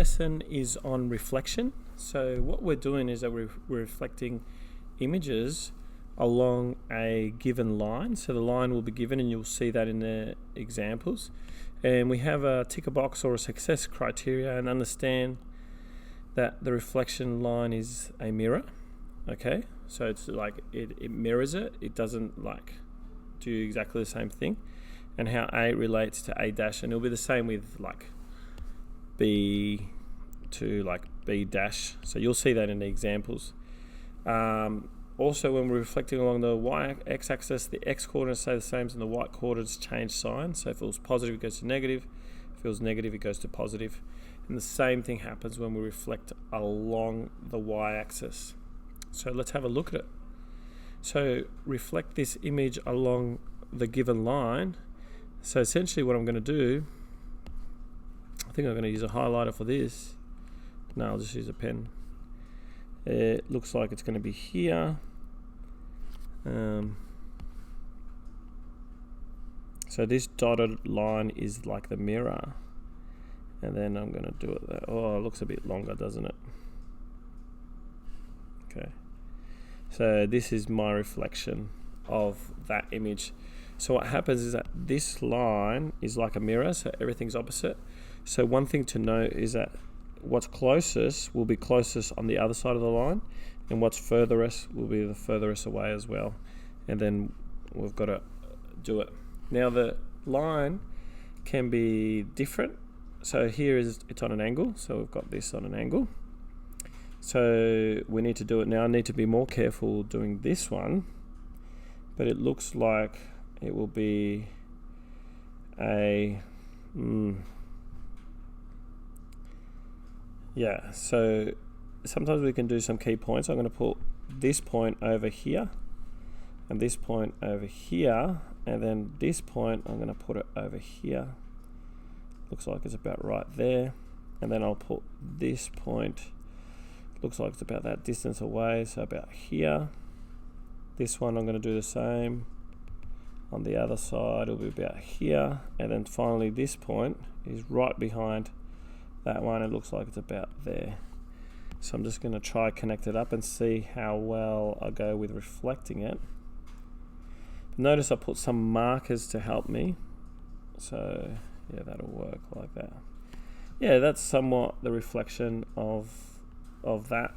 lesson is on reflection. So what we're doing is that we're reflecting images along a given line. So the line will be given, and you'll see that in the examples. And we have a tick a box or a success criteria, and understand that the reflection line is a mirror. Okay, so it's like it mirrors it. It doesn't like do exactly the same thing. And how A relates to A dash, and it'll be the same with like B to like B dash. So you'll see that in the examples. Also, when we're reflecting along the y-x-axis, the x-coordinates stay the same as the y-coordinates change sign. So if it was positive, it goes to negative. If it was negative, it goes to positive. And the same thing happens when we reflect along the y-axis. So let's have a look at it. So reflect this image along the given line. So essentially what I'm going to do, I think I'm going to use a highlighter for this. No, I'll just use a pen. It looks like it's going to be here. So this dotted line is like the mirror. And then I'm going to do it there. Oh, it looks a bit longer, doesn't it? Okay. So this is my reflection of that image. So what happens is that this line is like a mirror, so everything's opposite. So one thing to note is that what's closest will be closest on the other side of the line, and what's furthest will be the furthest away as well. And then we've got to do it. Now the line can be different. So here it's on an angle, so we've got this on an angle. So we need to do it now. I need to be more careful doing this one, but it looks like it will be so sometimes we can do some key points. I'm going to put this point over here and this point over here, and then this point I'm going to put it over here. Looks like it's about right there. And then I'll put this point, looks like it's about that distance away, so about here. This one I'm going to do the same. On the other side it'll be about here, and then finally this point is right behind that one. It looks like it's about there. So I'm just going to try connect it up and see how well I go with reflecting it. Notice I put some markers to help me. So yeah, that'll work like that. Yeah, that's somewhat the reflection of that.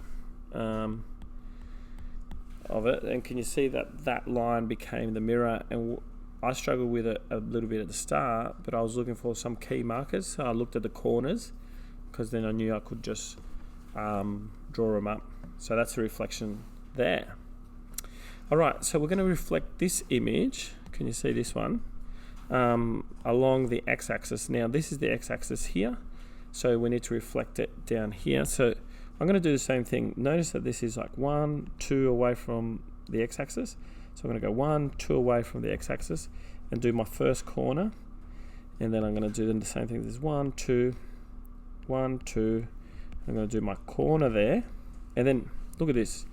Of it. And can you see that line became the mirror? And I struggled with it a little bit at the start, but I was looking for some key markers. So I looked at the corners, because then I knew I could just draw them up. So that's the reflection there. All right, so we're going to reflect this image. Can you see this one? Along the x-axis. Now this is the x-axis here, so we need to reflect it down here. So I'm going to do the same thing. Notice that this is like 1, 2 away from the x-axis. So I'm going to go 1, 2 away from the x-axis and do my first corner. And then I'm going to do the same thing. This is 1, 2, 1, 2. I'm going to do my corner there. And then look at this.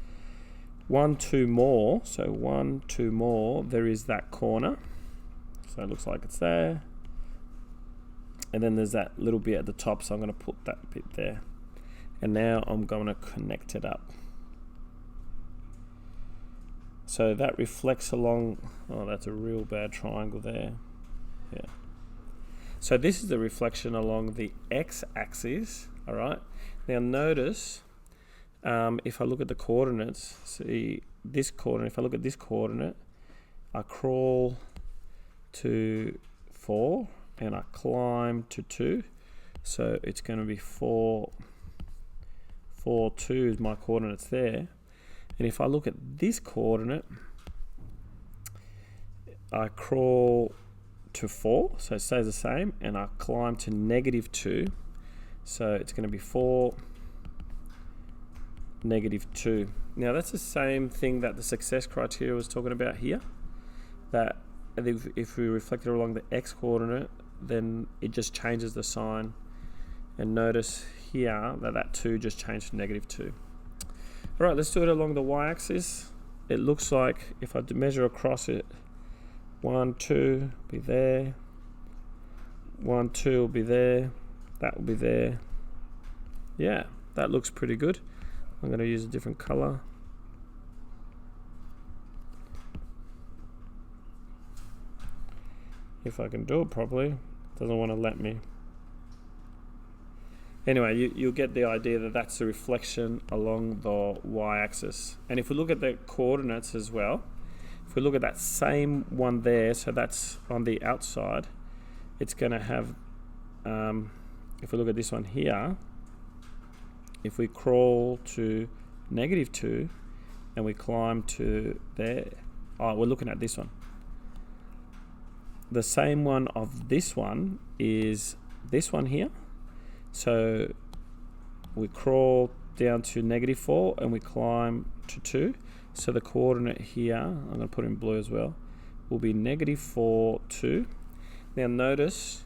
1, 2 more. So 1, 2 more. There is that corner. So it looks like it's there. And then there's that little bit at the top. So I'm going to put that bit there. And now I'm going to connect it up. So that reflects along, oh, that's a real bad triangle there. Yeah. So this is the reflection along the x-axis, all right? Now notice, if I look at the coordinates, see this coordinate, if I look at this coordinate, I crawl to 4 and I climb to 2. So it's going to be 4, 2 is my coordinates there. And if I look at this coordinate, I crawl to 4, so it stays the same, and I climb to -2. So it's going to be 4, -2. Now that's the same thing that the success criteria was talking about here, that if we reflect it along the x coordinate, then it just changes the sign. And notice here that 2 just changed to -2. All right, let's do it along the y-axis. It looks like if I measure across it, 1, 2 be there, 1, 2 will be there, that will be there, Yeah, that looks pretty good. I'm going to use a different color. If I can do it properly. It doesn't want to let me. Anyway, you'll get the idea that that's the reflection along the y-axis. And if we look at the coordinates as well, if we look at that same one there, so that's on the outside, it's going to have, if we look at this one here, if we crawl to -2 and we climb to there, we're looking at this one. The same one of this one is this one here. So we crawl down to -4 and we climb to 2. So the coordinate here, I'm going to put in blue as well, will be -4, 2. Now notice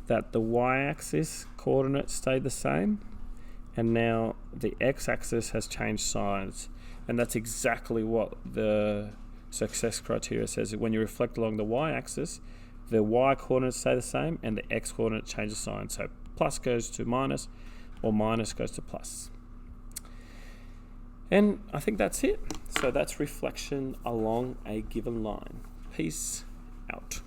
that the y-axis coordinate stayed the same, and now the x-axis has changed signs. And that's exactly what the success criteria says. When you reflect along the y-axis, the y coordinates stay the same and the x coordinate changes sign. So plus goes to minus, or minus goes to plus. And I think that's it. So that's reflection along a given line. Peace out.